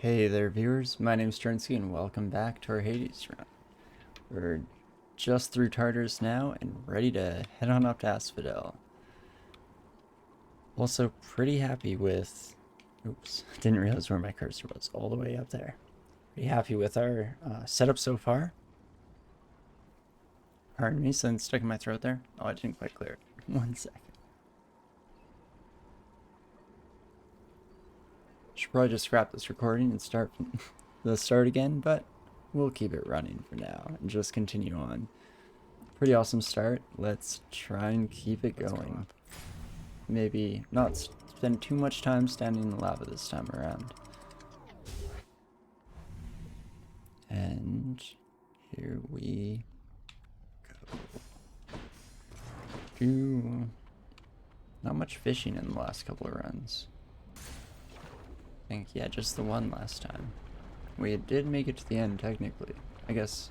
Hey there viewers, my name's Torinski and welcome back to our Hades run. We're just through Tartarus now and ready to head on up to Asphodel. Also pretty happy with, oops, didn't realize where my cursor was, all the way up there. Pretty happy with our setup so far. Pardon me, something stuck in my throat there. Oh, I didn't quite clear it. 1 second. Should probably just scrap this recording and start from the start again, but we'll keep it running for now and just continue on. Pretty awesome start. Let's try and keep it going. Maybe not spend too much time standing in the lava this time around. And here we go. Not much fishing in the last couple of runs. I think, yeah, just the one last time. We did make it to the end, technically. I guess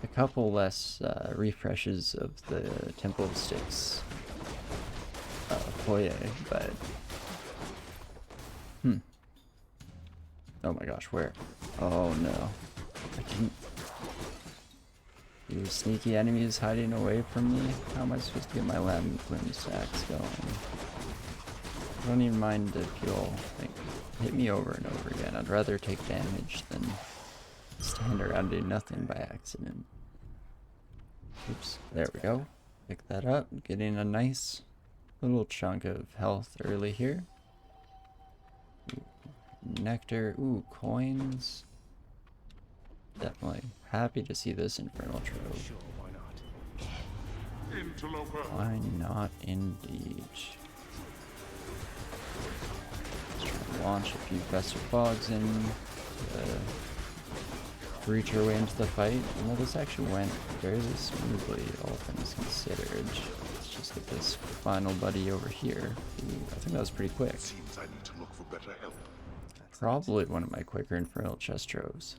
a couple less refreshes of the Temple of Styx foyer, but... Oh my gosh, where? Oh no. I didn't... You sneaky enemies hiding away from me? How am I supposed to get my lamb plume stacks going? I don't even mind if you'll hit me over and over again. I'd rather take damage than stand around doing nothing by accident. Oops, there we go. Pick that up, getting a nice little chunk of health early here. Ooh, nectar, ooh, coins. Definitely happy to see this infernal trove. Sure, why not? Why not indeed? Launch a few Festive Fogs in to reach our way into the fight. Well, this actually went fairly smoothly, all things considered. Let's just get this final buddy over here. Ooh, I think that was pretty quick. Seems I need to look for better help. Probably one of my quicker infernal chest troves,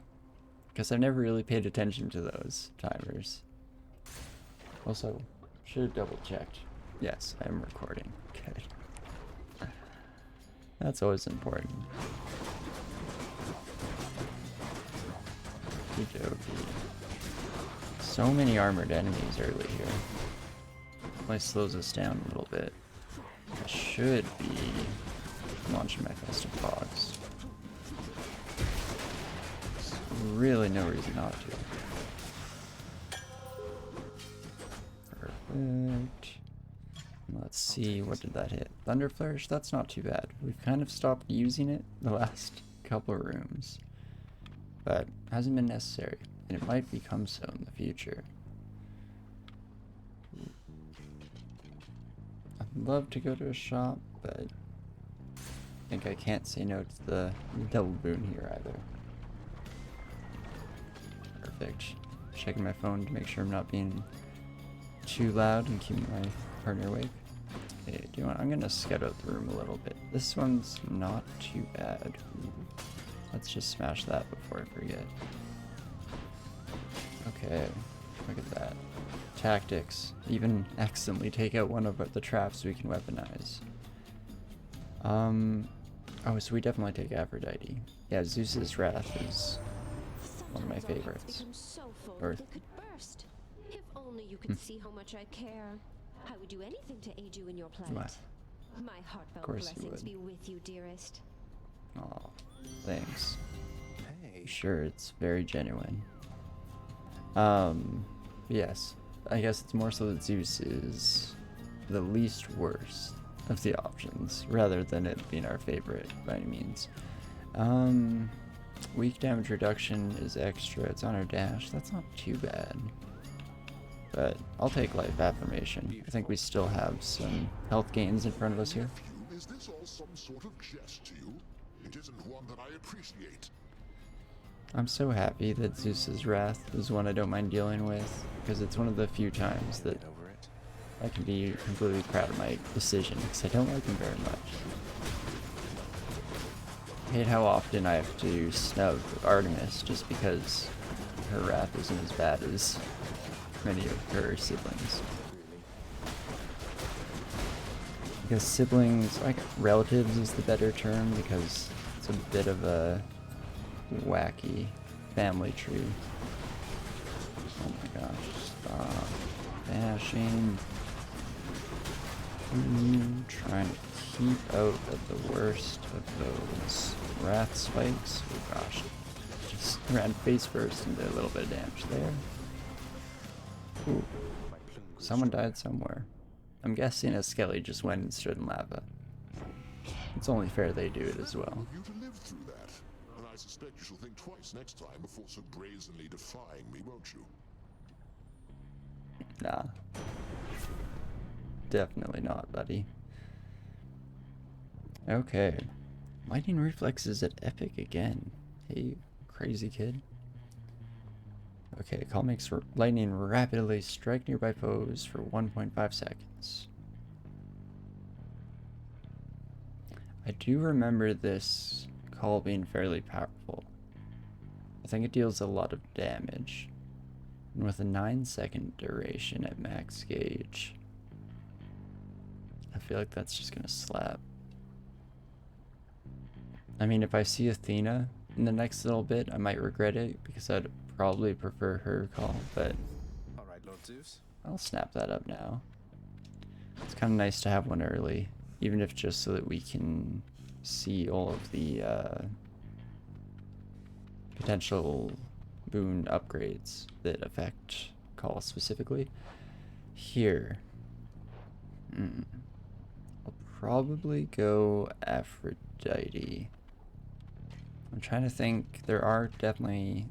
because I've never really paid attention to those timers. Also, should have double checked. Yes, I am recording. Good. That's always important. Okey-dokey. So many armored enemies early here. Probably slows us down a little bit. I should be launching my Festive Fogs. Really no reason not to. Perfect. Let's see, what did that hit? Thunder Flourish? That's not too bad. We've kind of stopped using it the last couple of rooms, but hasn't been necessary, and it might become so in the future. I'd love to go to a shop, but I think I can't say no to the double boon here either. Perfect. Checking my phone to make sure I'm not being too loud and keeping my partner awake. Okay, do you want? I'm gonna scout out the room a little bit. This one's not too bad. Ooh. Let's just smash that before I forget. Okay, look at that. Tactics. Even accidentally take out one of the traps we can weaponize. Oh, so we definitely take Aphrodite. Yeah, Zeus's Wrath is one of my favorites. Or If only you could see how much I care. I would do anything to aid you in your plight. My heartfelt blessings be with you, dearest. Oh, thanks. Hey. Sure, it's very genuine. Yes. I guess it's more so that Zeus is the least worst of the options, rather than it being our favorite by any means. Weak damage reduction is extra. It's on our dash. That's not too bad. But I'll take Life Affirmation. I think we still have some health gains in front of us here. Is this all some sort of jest to you? It isn't one that I appreciate. I'm so happy that Zeus's Wrath is one I don't mind dealing with, because it's one of the few times that I can be completely proud of my decision, because I don't like him very much. I hate how often I have to snub Artemis just because her wrath isn't as bad as many of her siblings. Because siblings, like relatives is the better term, because it's a bit of a wacky family tree. Oh my gosh, stop bashing. Trying to keep out of the worst of those wrath spikes. Oh gosh, just ran face first and did a little bit of damage there. Ooh, someone died somewhere. I'm guessing a skelly just went and stood in lava. It's only fair they do it as well. You to live through that, and I suspect you shall think twice next time before so brazenly defying me, won't you? Nah. Definitely not, buddy. Okay. Lightning reflexes at epic again. Hey, crazy kid. Okay, call makes lightning rapidly strike nearby foes for 1.5 seconds. I do remember this call being fairly powerful. I think it deals a lot of damage. And with a 9-second duration at max gauge, I feel like that's just gonna slap. I mean, if I see Athena in the next little bit, I might regret it because I'd probably prefer her call, but Alright, Lord Zeus. I'll snap that up now. It's kind of nice to have one early, even if just so that we can see all of the potential boon upgrades that affect call specifically. Here. I'll probably go Aphrodite. I'm trying to think. There are definitely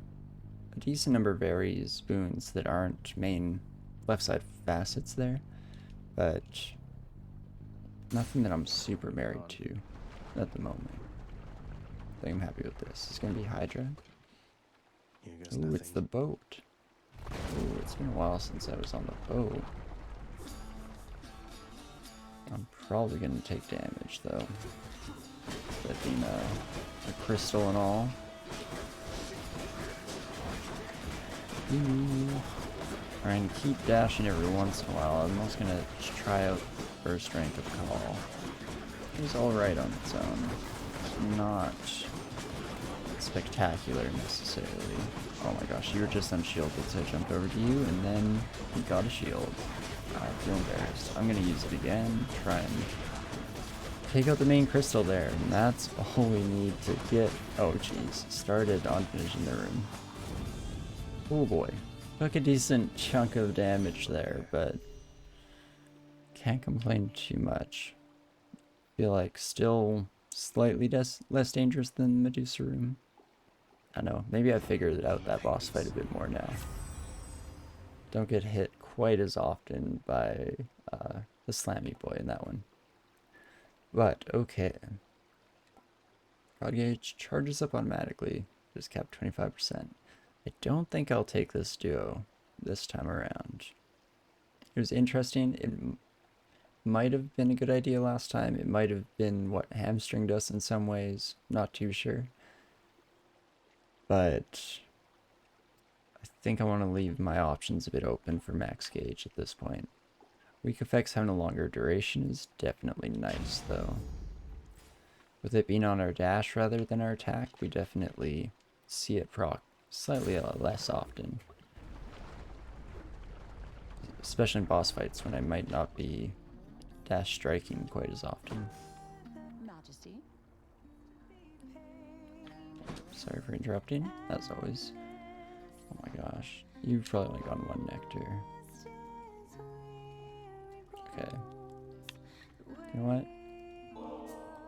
a decent number of Ares boons that aren't main left side facets there, but nothing that I'm super married to at the moment. I think I'm happy with this. It's gonna be Hydra. Ooh, it's the boat. Ooh, it's been a while since I was on the boat. I'm probably gonna take damage though. That being a crystal and all. Trying to keep dashing every once in a while. I'm also gonna try out first rank of call. It was alright on its own. Not spectacular necessarily. Oh my gosh, you were just unshielded, so I jumped over to you and then you got a shield. I feel embarrassed. I'm gonna use it again, try and take out the main crystal there, and that's all we need to get. Oh jeez, started on finishing the room. Oh boy, took a decent chunk of damage there, but can't complain too much. Feel like still slightly less dangerous than Medusa room. I know, maybe I figured out that boss fight a bit more now. Don't get hit quite as often by the slammy boy in that one. But, okay. God gauge charges up automatically. Just capped 25%. I don't think I'll take this duo this time around. It was interesting. It might have been a good idea last time. It might have been what hamstringed us in some ways. Not too sure. But I think I want to leave my options a bit open for max gauge at this point. Weak effects having a longer duration is definitely nice though. With it being on our dash rather than our attack, we definitely see it proc slightly less often. Especially in boss fights when I might not be dash striking quite as often. Majesty. Sorry for interrupting, as always. Oh my gosh, you've probably only gotten one nectar. Okay. You know what?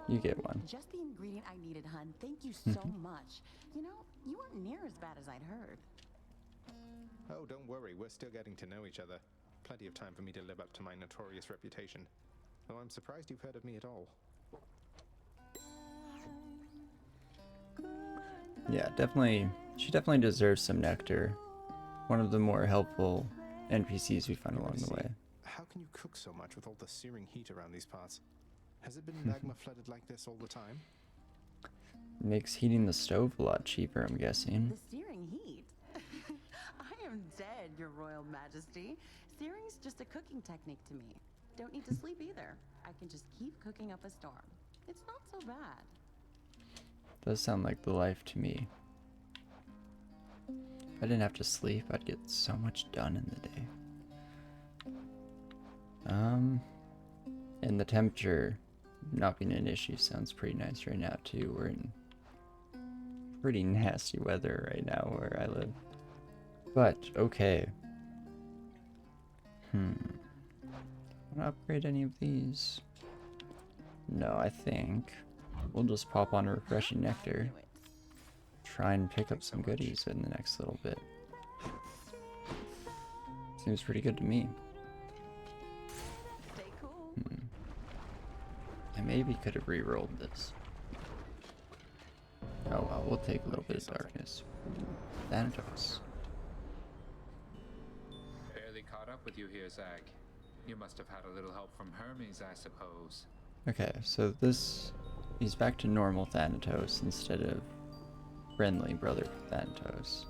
You get one. Just the ingredient I needed, hun. Thank you so much. You know, you weren't near as bad as I'd heard. Oh, don't worry, we're still getting to know each other. Plenty of time for me to live up to my notorious reputation. Though I'm surprised you've heard of me at all. Yeah, definitely. She definitely deserves some nectar. One of the more helpful NPCs we find along the way. How can you cook so much with all the searing heat around these parts? Has it been magma flooded like this all the time? Makes heating the stove a lot cheaper, I'm guessing. The searing heat? I am dead, Your Royal Majesty. Searing's just a cooking technique to me. Don't need to sleep either. I can just keep cooking up a storm. It's not so bad. Does sound like the life to me. If I didn't have to sleep, I'd get so much done in the day. And the temperature not being an issue sounds pretty nice right now too. We're in pretty nasty weather right now where I live. But, okay. Wanna upgrade any of these? No, I think we'll just pop on a refreshing nectar. Try and pick up some goodies in the next little bit. Seems pretty good to me. Stay cool. I maybe could have re-rolled this. Oh well, we'll take a little bit of darkness. Thanatos. Barely caught up with you here, Zag. You must have had a little help from Hermes, I suppose. Okay, so he's back to normal Thanatos instead of friendly brother Thanatos.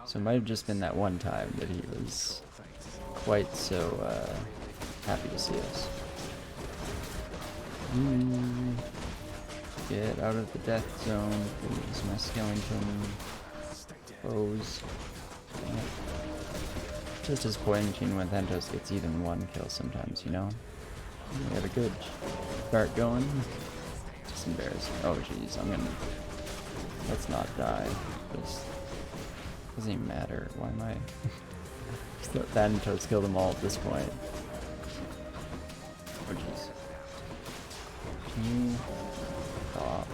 So it might have just been that one time that he was quite so happy to see us. Get out of the death zone, please, my skeleton foes. Yeah. Just disappointing when Thanatos gets even one kill sometimes, you know? We had a good start going. Just embarrassing. Oh jeez, let's not die. Just doesn't even matter. Why am I? Thanatos killed them all at this point. Oh jeez. Can you stop?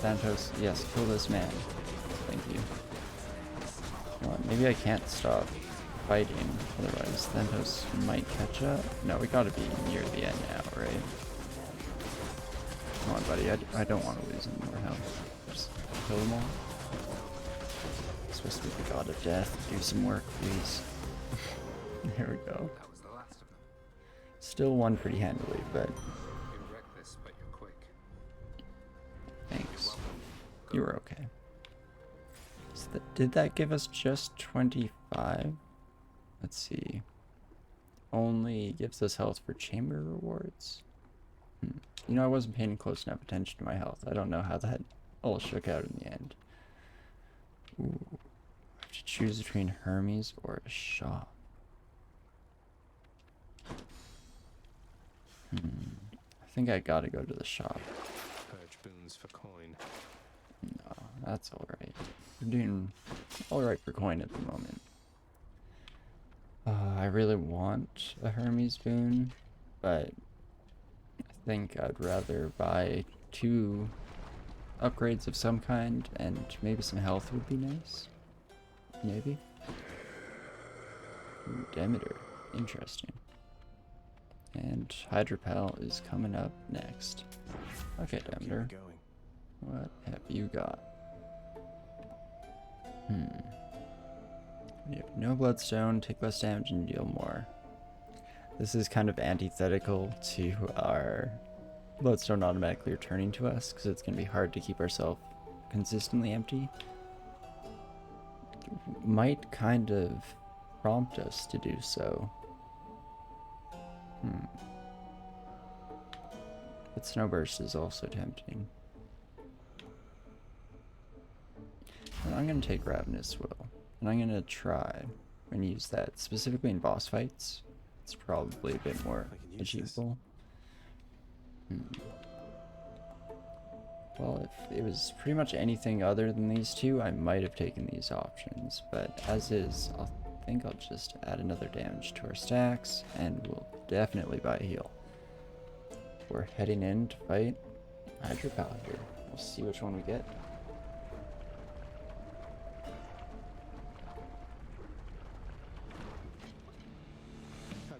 Thanatos, yes, kill this man. Thank you. Come on, maybe I can't stop fighting, otherwise Thanatos might catch up. No, we gotta be near the end now, right? Come on, buddy, I don't want to lose any more health. Just kill them all. I'm supposed to be the god of death. Do some work, please. There we go. That was the last of them. Still won pretty handily, but You're reckless, but you're quick. thanks. You were okay. So did that give us just 25? Let's see. Only gives us health for chamber rewards. You know, I wasn't paying close enough attention to my health. I don't know how that all shook out in the end. Ooh. I have to choose between Hermes or a shop. I think I gotta go to the shop. Purge boons for coin. No, that's alright. We're doing alright for coin at the moment. I really want a Hermes boon, but I think I'd rather buy 2 upgrades of some kind, and maybe some health would be nice. Maybe. Ooh, Demeter. Interesting. And Hydropel is coming up next. Okay, Demeter. What have you got? You have no bloodstone, take less damage, and deal more. This is kind of antithetical to our bloodstone automatically returning to us, because it's going to be hard to keep ourselves consistently empty. Might kind of prompt us to do so. But Snowburst is also tempting. And I'm going to take Ravenous Will. And I'm going to try and use that specifically in boss fights. It's probably a bit more achievable. Well, if it was pretty much anything other than these two, I might have taken these options. But as is, I think I'll just add another damage to our stacks, and we'll definitely buy a heal. We're heading in to fight Hydropel here. We'll see which one we get.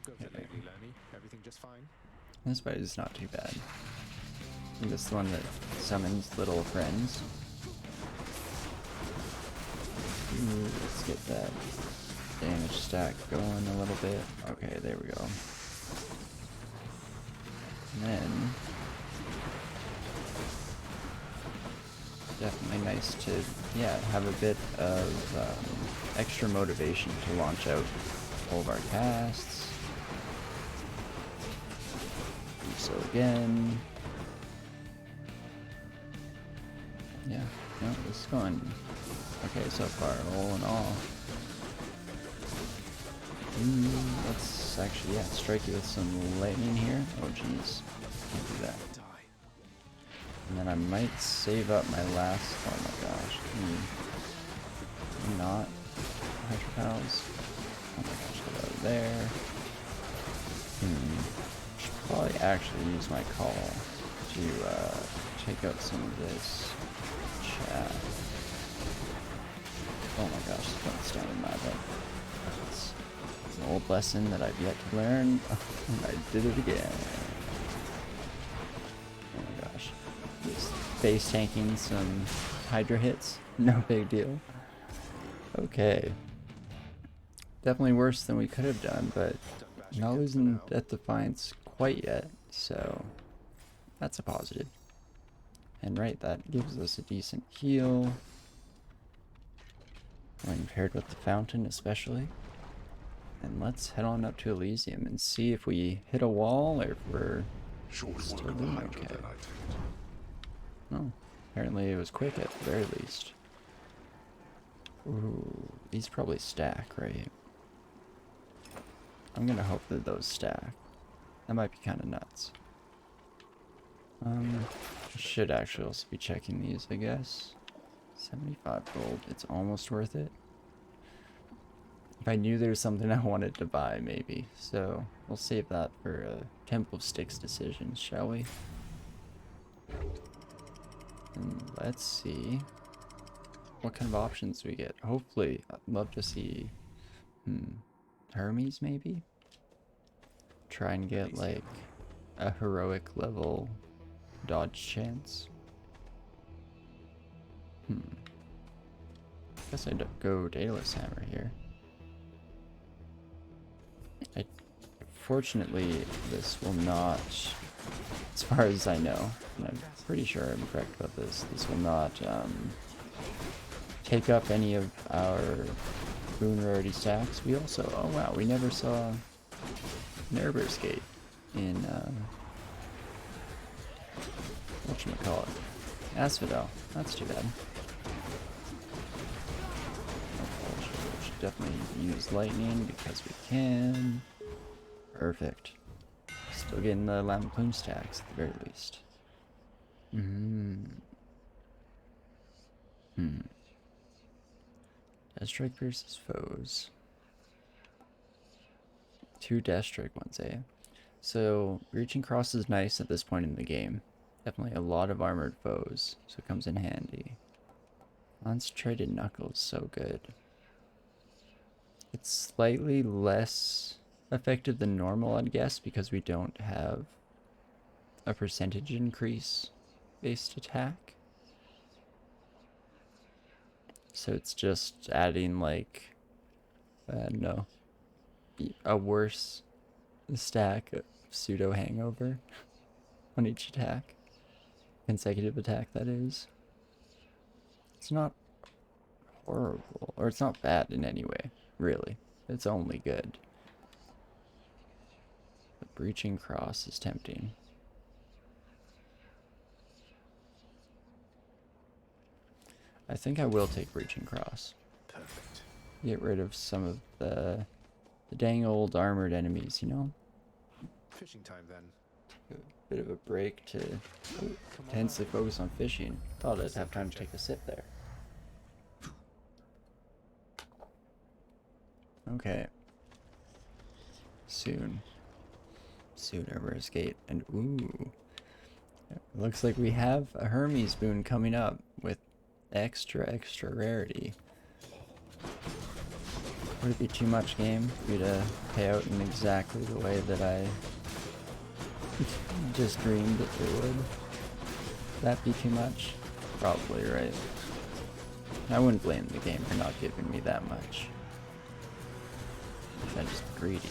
Go for Lady Lenny. Everything just fine? This fight is not too bad. I think this is the one that summons little friends. Ooh, let's get that damage stack going a little bit. Okay, there we go. And then definitely nice to, yeah, have a bit of extra motivation to launch out all of our casts. Do so again. Yeah, no, this is going okay so far, all in all. Let's actually, yeah, strike you with some lightning here. Oh jeez, can't do that. And then I might save up my last, oh my gosh, can you not hydropals? Oh my gosh, get out of there. Should probably actually use my call to take out some of this chat. Oh my gosh, it's going to stand in my bed. It's an old lesson that I've yet to learn, and I did it again. Oh my gosh. Just base tanking some Hydra hits, no big deal. Okay. Definitely worse than we could have done, but not losing Death Defiance quite yet, so that's a positive. And right, that gives us a decent heal, when paired with the fountain especially. And let's head on up to Elysium and see if we hit a wall or if we're still doing okay. No, apparently it was quick at the very least. Ooh, these probably stack, right? I'm gonna hope that those stack. That might be kind of nuts. Should actually also be checking these, I guess. 75 gold, it's almost worth it. If I knew there was something I wanted to buy, maybe. So, we'll save that for a Temple of Styx decision, shall we? And let's see what kind of options we get. Hopefully, I'd love to see Hermes, maybe? Try and get, like, a heroic level dodge chance. Guess I'd go Daedalus Hammer here. Fortunately, this will not, as far as I know, and I'm pretty sure I'm correct about this, this will not take up any of our boon rarity stacks. We also, oh wow, we never saw Nerber's Gate in, whatchamacallit, Asphodel. That's too bad. We should definitely use lightning because we can. Perfect. Still getting the Lamb Plume stacks at the very least. Deathstrike versus foes. 2 Deathstrike ones, eh? So, reaching cross is nice at this point in the game. Definitely a lot of armored foes, so it comes in handy. Concentrated Knuckles, so good. It's slightly less effective than normal, I'd guess, because we don't have a percentage increase based attack. So it's just adding, like, no, a worse stack of pseudo hangover on each attack. Consecutive attack, that is. It's not horrible, or it's not bad in any way, really. It's only good. The Breaching Cross is tempting. I think I will take Breaching Cross. Perfect. Get rid of some of the dang old armored enemies, you know? Fishing time then. A bit of a break to intensely focus on fishing. Thought I'd have time to take a sip there. Okay. Soon. Nerber's Gate. And ooh. Looks like we have a Hermes boon coming up with extra rarity. Would it be too much game for you to pay out in exactly the way that I just dreamed that it would? Would that be too much? Probably, right? I wouldn't blame the game for not giving me that much. I'm just greedy.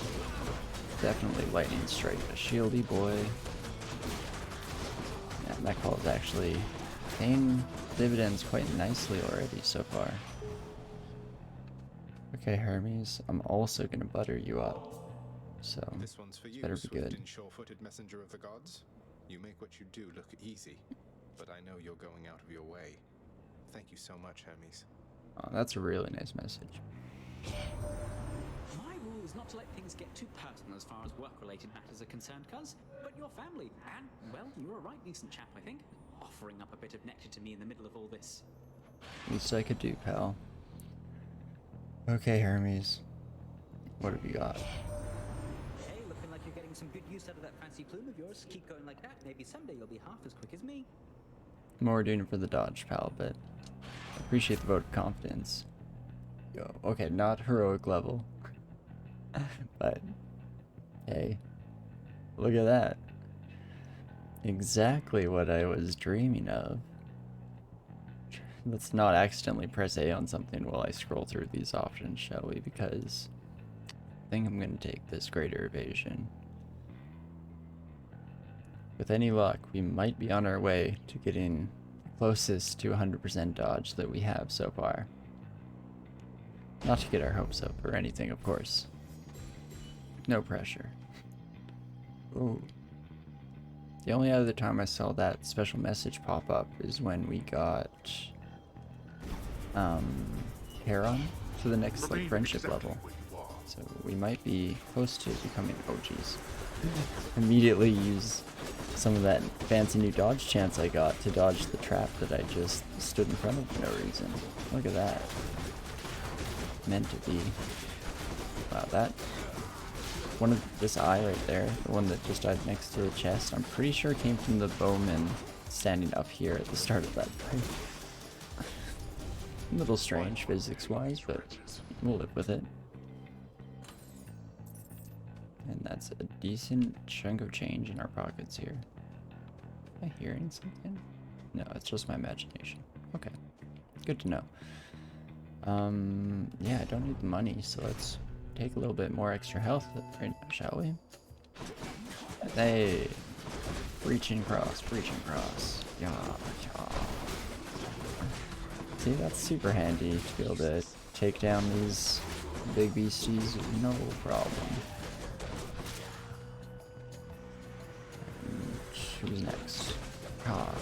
Definitely Lightning Strike, a shieldy boy. Yeah, that call is actually paying dividends quite nicely already so far. Okay, Hermes, I'm also gonna butter you up. So, This one's for you, better be swift good. and sure-footed messenger of the gods. You make what you do look easy, but I know you're going out of your way. Thank you so much, Hermes. Oh, that's a really nice message. My rule is not to let things get too personal as far as work-related matters are concerned, cuz. But your family, and, well, you're a right decent chap, I think. Offering up a bit of nectar to me in the middle of all this. Least I could do, pal. Okay, Hermes. What have you got? Hey, looking like you're getting some good use out of that fancy plume of yours. Keep going like that. Maybe someday you'll be half as quick as me. More doing it for the dodge, pal, but I appreciate the vote of confidence. Yo, okay, not heroic level. But, hey, look at that. Exactly what I was dreaming of. Let's not accidentally press A on something while I scroll through these options, shall we? Because I think I'm going to take this greater evasion. With any luck, we might be on our way to getting closest to 100% dodge that we have so far. Not to get our hopes up or anything, of course. No pressure. Ooh. The only other time I saw that special message pop up is when we got Heron to the next like friendship level. So we might be close to becoming OGs. Immediately use some of that fancy new dodge chance I got to dodge the trap that I just stood in front of for no reason. Look at that. Meant to be. Wow, that one of this eye right there, the one that just died next to the chest, I'm pretty sure came from the bowman standing up here at the start of that fight. A little strange physics-wise, but we'll live with it. And that's a decent chunk of change in our pockets here. Am I hearing something? No, it's just my imagination. Okay, good to know. Yeah, I don't need the money, so let's take a little bit more extra health right now, shall we? Hey, reaching across, yeah, yeah. See, that's super handy to be able to take down these big beasties, no problem. And who's next? Ah,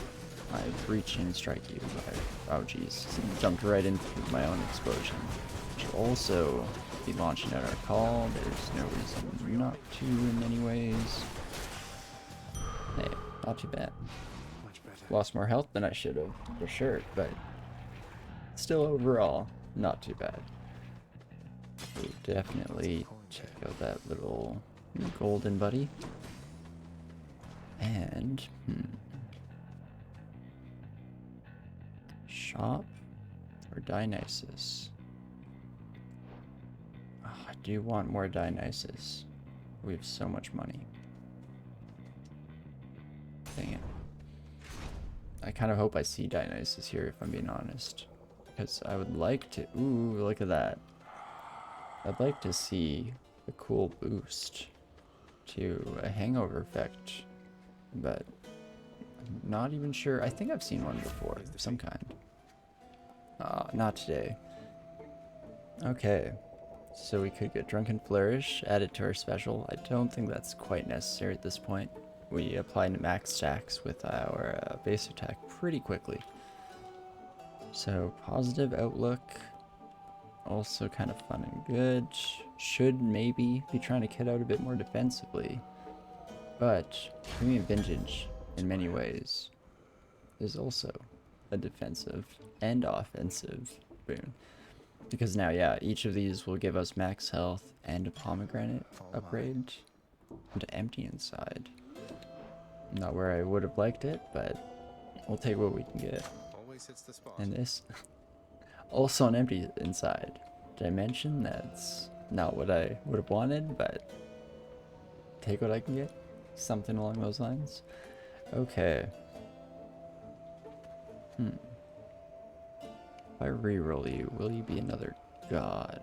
I reach and strike you. Oh jeez, jumped right into my own explosion. Which will also be launching out our call. There's no reason not to in many ways. Hey, not too bad. Lost more health than I should have, for sure, but still overall, not too bad. We'll definitely check out that little golden buddy. And, shop or Dionysus? Oh, I do want more Dionysus. We have so much money. Dang it. I kind of hope I see Dionysus here, if I'm being honest. Because I would like to... Ooh, look at that. I'd like to see a cool boost to a hangover effect. But I'm not even sure. I think I've seen one before, of some kind. Not today. Okay. So we could get Drunken Flourish added to our special. I don't think that's quite necessary at this point. We apply max stacks with our base attack pretty quickly. So positive outlook, also kind of fun and good. Should maybe be trying to kit out a bit more defensively. But Premium Vintage, in many ways, is also a defensive and offensive boon. Because now, yeah, each of these will give us max health and a pomegranate upgrade and empty inside. Not where I would have liked it, but we'll take what we can get. Always hits the spot. And this, also an empty inside. Did I mention that's not what I would have wanted, but take what I can get? Something along those lines. Okay. If I reroll you, will you be another god?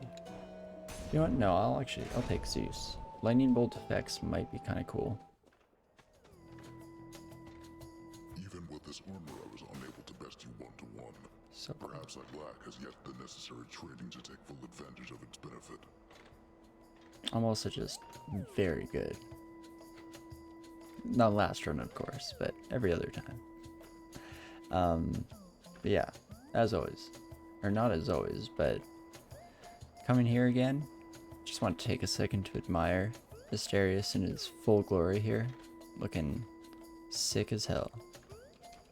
You know what? No, I'll take Zeus. Lightning bolt effects might be kind of cool. Even with this armor, I was unable to best you one-to-one. So Perhaps I lack as yet the necessary training to take full advantage of its benefit. I'm also just very good. Not last run, of course, but every other time. But yeah, as always. Or not as always, but coming here again, just want to take a second to admire Asterius in his full glory here. Looking sick as hell.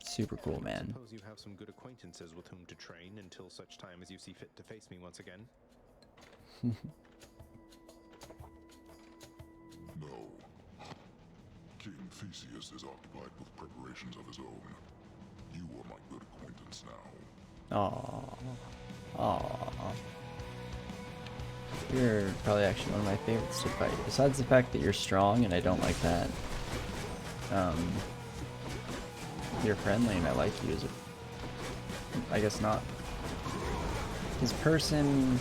Super cool, man. Suppose you have some good acquaintances with whom to train until such time as you see fit to face me once again. No. King Theseus is occupied with preparations of his own. You are my good acquaintance now. Aww. Aww. You're probably actually one of my favorites to fight. Besides the fact that you're strong, and I don't like that. You're friendly, and I like you as a... I guess not. His person...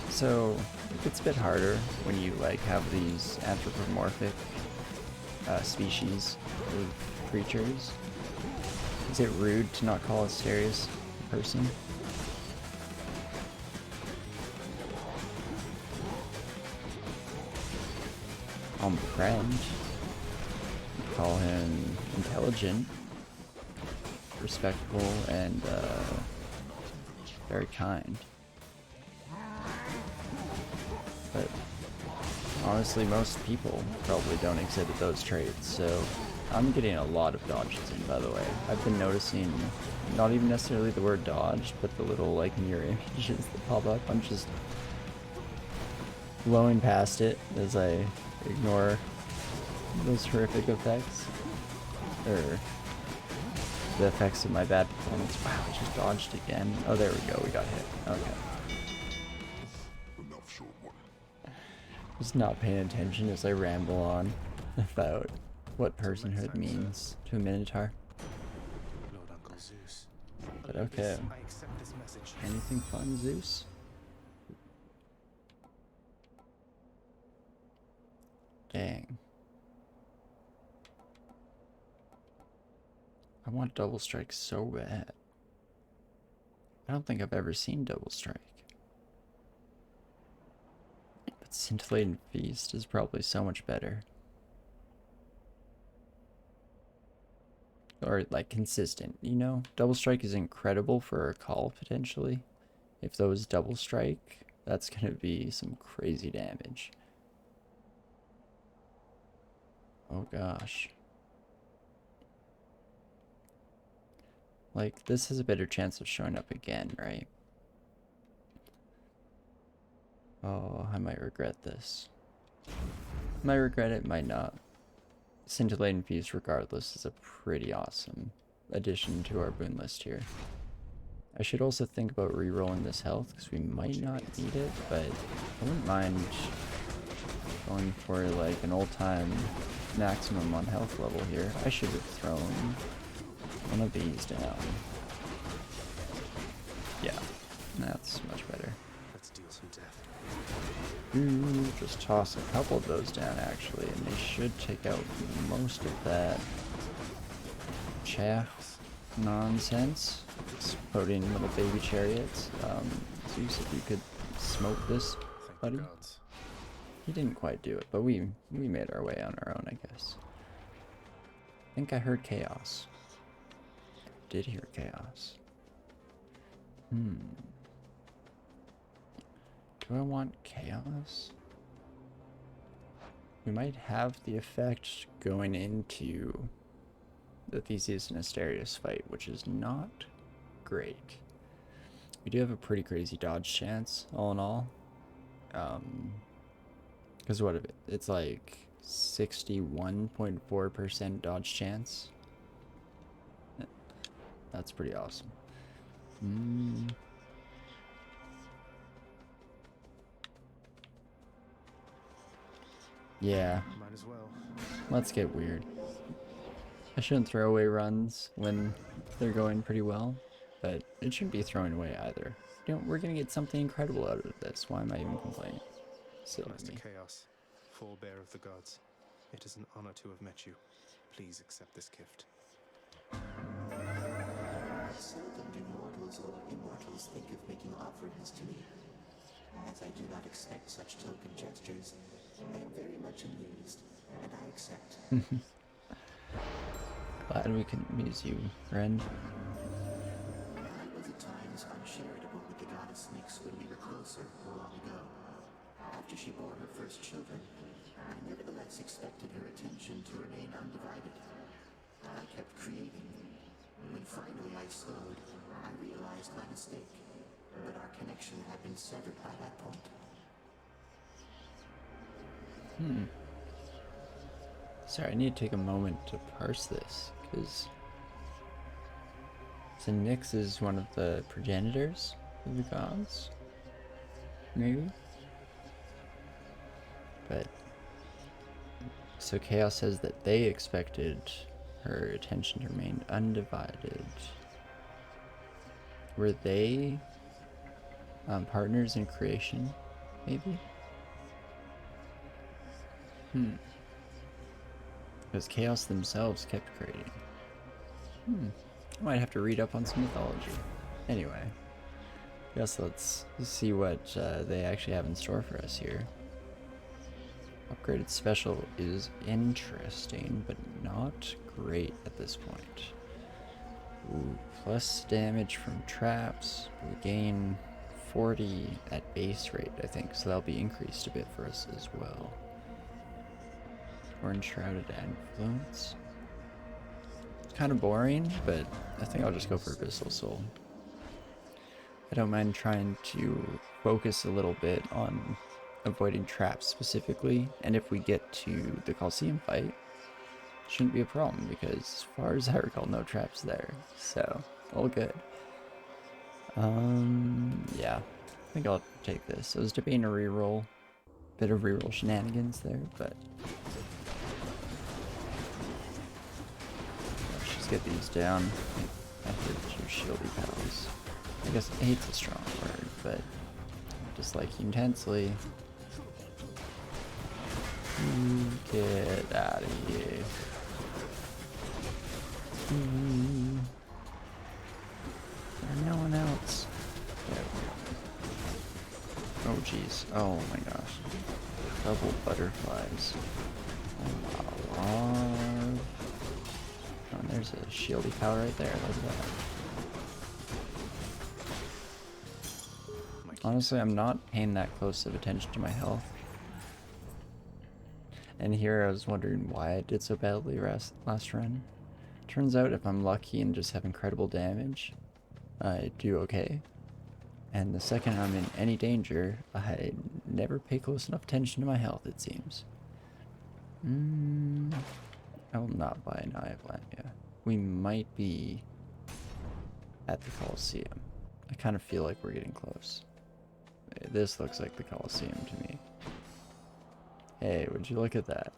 So, it gets a bit harder when you, like, have these anthropomorphic species of creatures. Is it rude to not call Asterius a person? Friend. Call him intelligent, respectful, and very kind. But honestly, most people probably don't exhibit those traits, so I'm getting a lot of dodges in, by the way. I've been noticing not even necessarily the word dodge, but the little like mirror images that pop up. I'm just blowing past it as I ignore those horrific effects, or the effects of my bad performance. Wow, I just dodged again. Oh, there we go, we got hit. Okay. Enough, short one. Just not paying attention as I ramble on about what personhood means to a Minotaur. Lord Uncle Zeus. But okay. I accept this message. Anything fun, Zeus? Dang. I want double strike so bad. I don't think I've ever seen double strike. But scintillating feast is probably so much better. Or like consistent, you know? Double strike is incredible for a call potentially. If those double strike, that's gonna be some crazy damage. Oh gosh. Like, this has a better chance of showing up again, right? Oh, I might regret this. Might regret it, might not. Scintillating Feast, regardless, is a pretty awesome addition to our boon list here. I should also think about re-rolling this health, because we might not need it, but I wouldn't mind going for, like, an old-time maximum on health level here. I should have thrown one of these down. Yeah, that's much better. Let's deal some death. Ooh, just toss a couple of those down actually, and they should take out most of that chaff nonsense. Exploding little baby chariots. Zeus, if you could smoke this, buddy. Thank the gods. He didn't quite do it, but we made our way on our own, I guess. I think I heard chaos. I did hear chaos. Do I want chaos? We might have the effect going into the Theseus and Asterius fight, which is not great. We do have a pretty crazy dodge chance, all in all. Because what if it's like 61.4% dodge chance? That's pretty awesome. Yeah. Might as well. Let's get weird. I shouldn't throw away runs when they're going pretty well, but it shouldn't be thrown away either. You know, we're gonna get something incredible out of this. Why am I even complaining? Silly Master me. Chaos, forebear of the gods, it is an honor to have met you. Please accept this gift. Seldom do mortals or immortals think of making offerings to me. As I do not expect such token gestures, I am very much amused, and I accept. Glad we can amuse you, friend. I slowed, I realized my mistake. But our connection had been severed by that point. Sorry, I need to take a moment to parse this, because so Nyx is one of the progenitors of the gods, maybe? But, so Chaos says that they expected her attention to remain undivided. Were they partners in creation, maybe? Because Chaos themselves kept creating. I might have to read up on some mythology. Anyway, I guess let's see what they actually have in store for us here. Upgraded special is interesting, but not great at this point. Ooh, plus damage from traps. We gain 40 at base rate, I think, so that'll be increased a bit for us as well. Orange Shrouded Influence. Kind of boring, but I think I'll just go for Abyssal Soul. I don't mind trying to focus a little bit on avoiding traps specifically, and if we get to the Colosseum fight, shouldn't be a problem, because as far as I recall, no traps there, so all good. Yeah, I think I'll take this. I was debating a reroll, bit of reroll shenanigans there, but let's just get these down after two shieldy petals. I guess hate's a strong word, but dislike you intensely. Get out of here. There's no one else. There we go. Oh jeez. Oh my gosh. Double butterflies. Oh my lord. Oh, and there's a shieldy power right there. Look at that. Honestly, I'm not paying that close of attention to my health. And here I was wondering why I did so badly last run. Turns out if I'm lucky and just have incredible damage, I do okay. And the second I'm in any danger, I never pay close enough attention to my health, it seems. I will not buy an Eye of Lamia. We might be at the Colosseum. I kind of feel like we're getting close. This looks like the Colosseum to me. Hey, would you look at that?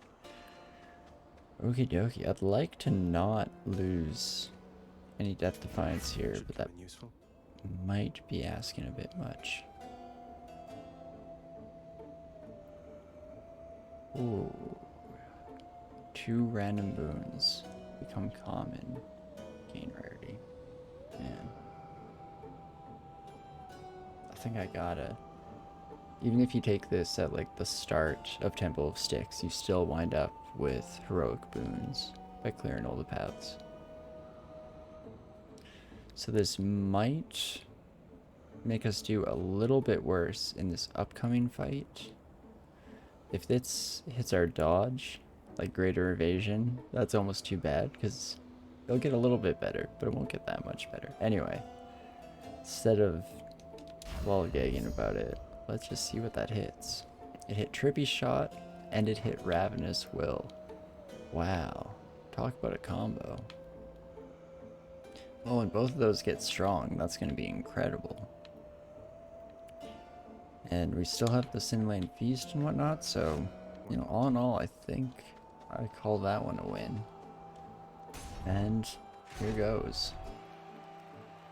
Okie dokie. I'd like to not lose any Death Defiance here, but that might be asking a bit much. Ooh. 2 random boons become common. Gain rarity. Man. I think I gotta. Even if you take this at like the start of Temple of Styx, you still wind up with heroic boons by clearing all the paths. So this might make us do a little bit worse in this upcoming fight. If this hits our dodge, like greater evasion, that's almost too bad, because it'll get a little bit better, but it won't get that much better. Anyway, instead of lollygagging about it, let's just see what that hits. It hit Trippy Shot, and it hit Ravenous Will. Wow. Talk about a combo. Oh, and both of those get strong. That's going to be incredible. And we still have the Sinlane Feast and whatnot, so, you know, all in all, I think I call that one a win. And here goes.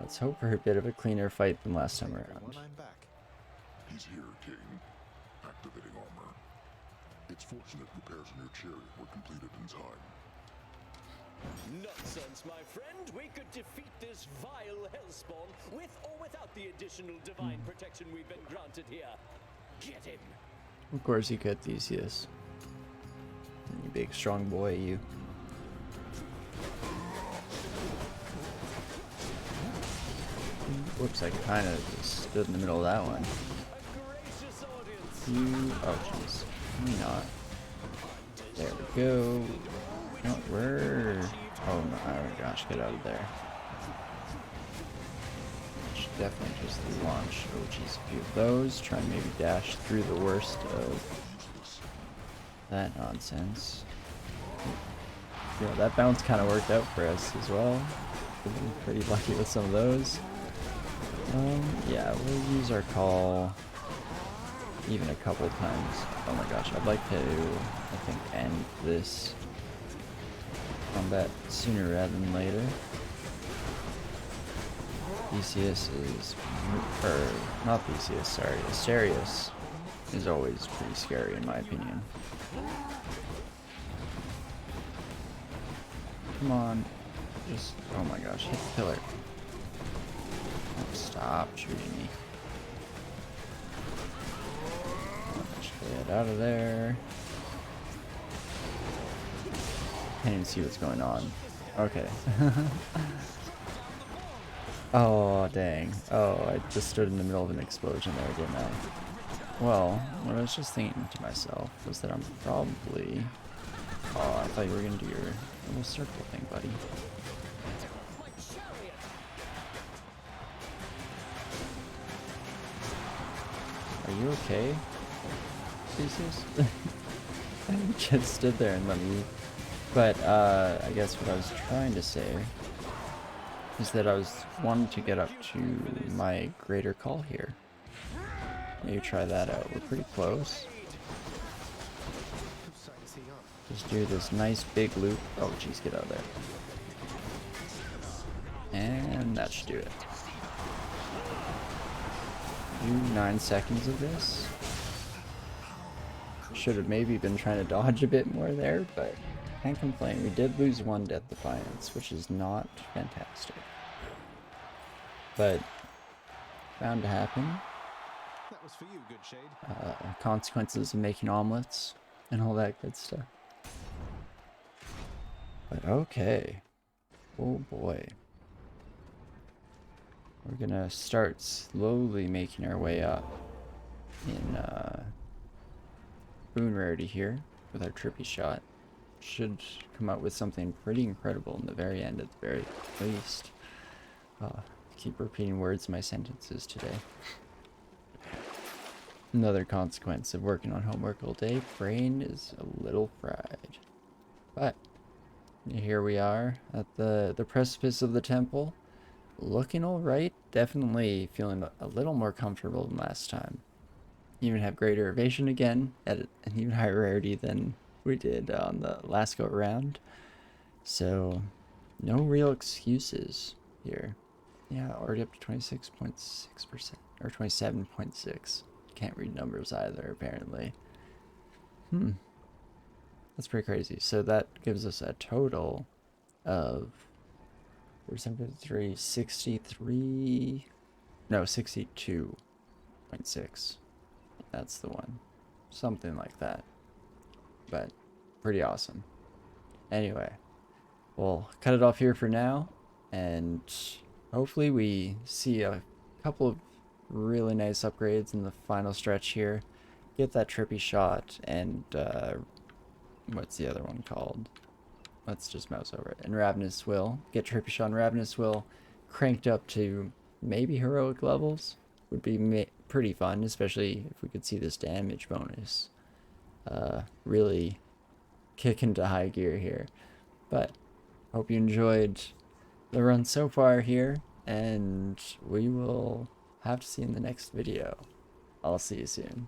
Let's hope for a bit of a cleaner fight than last time around. He's here, King. Activating armor. It's fortunate repairs in your chariot were completed in time. Nonsense, my friend. We could defeat this vile hellspawn with or without the additional divine protection we've been granted here. Get him. Of course you could, Theseus. You big strong boy, you. Whoops, I kind of just stood in the middle of that one. Oh jeez, maybe not. There we go. No, we're... Oh my gosh, get out of there. definitely just launch, oh geez, a few of those. Try and maybe dash through the worst of that nonsense. Yeah, that bounce kind of worked out for us as well. We've been pretty lucky with some of those. Yeah, we'll use our call even a couple times. Oh my gosh, I'd like to, I think, end this combat sooner rather than later. Theseus is, or not Theseus, sorry, Asterius is always pretty scary in my opinion. Come on, just, oh my gosh, hit the pillar. Oh, stop shooting me. Just get out of there. Can't even see what's going on. Okay. Oh, dang. Oh, I just stood in the middle of an explosion there, didn't I? Well, what I was just thinking to myself was that I'm probably... Oh, I thought you were going to do your little circle thing, buddy. Are you okay, Theseus? Just stood there and let me... But, I guess what I was trying to say is that I was wanting to get up to my greater call here. Maybe try that out. We're pretty close. Just do this nice big loop. Oh, jeez, get out of there. And that should do it. Do 9 seconds of this. Should have maybe been trying to dodge a bit more there, but can't complain. We did lose 1 Death Defiance, which is not fantastic. But bound to happen. That was for you, good shade. Consequences of making omelets and all that good stuff. But okay. Oh boy. We're gonna start slowly making our way up in boon rarity here with our trippy shot. Should come out with something pretty incredible in the very end at the very least. Keep repeating words in my sentences today. Another consequence of working on homework all day, brain is a little fried. But here we are at the precipice of the temple. Looking alright, definitely feeling a little more comfortable than last time. Even have greater evasion again at an even higher rarity than we did on the last go around. So no real excuses here. Yeah, already up to 26.6% or 27.6. Can't read numbers either, apparently. That's pretty crazy. So that gives us a total of 63, no, 62.6. That's the one. Something like that. But pretty awesome. Anyway, we'll cut it off here for now, and hopefully we see a couple of really nice upgrades in the final stretch here. Get that trippy shot, and what's the other one called? Let's just mouse over it. And Ravenous Will. Get trippy shot and Ravenous Will cranked up to maybe heroic levels. Would be pretty fun, especially if we could see this damage bonus really kick into high gear here. But hope you enjoyed the run so far here, and we will have to see you in the next video. I'll see you soon.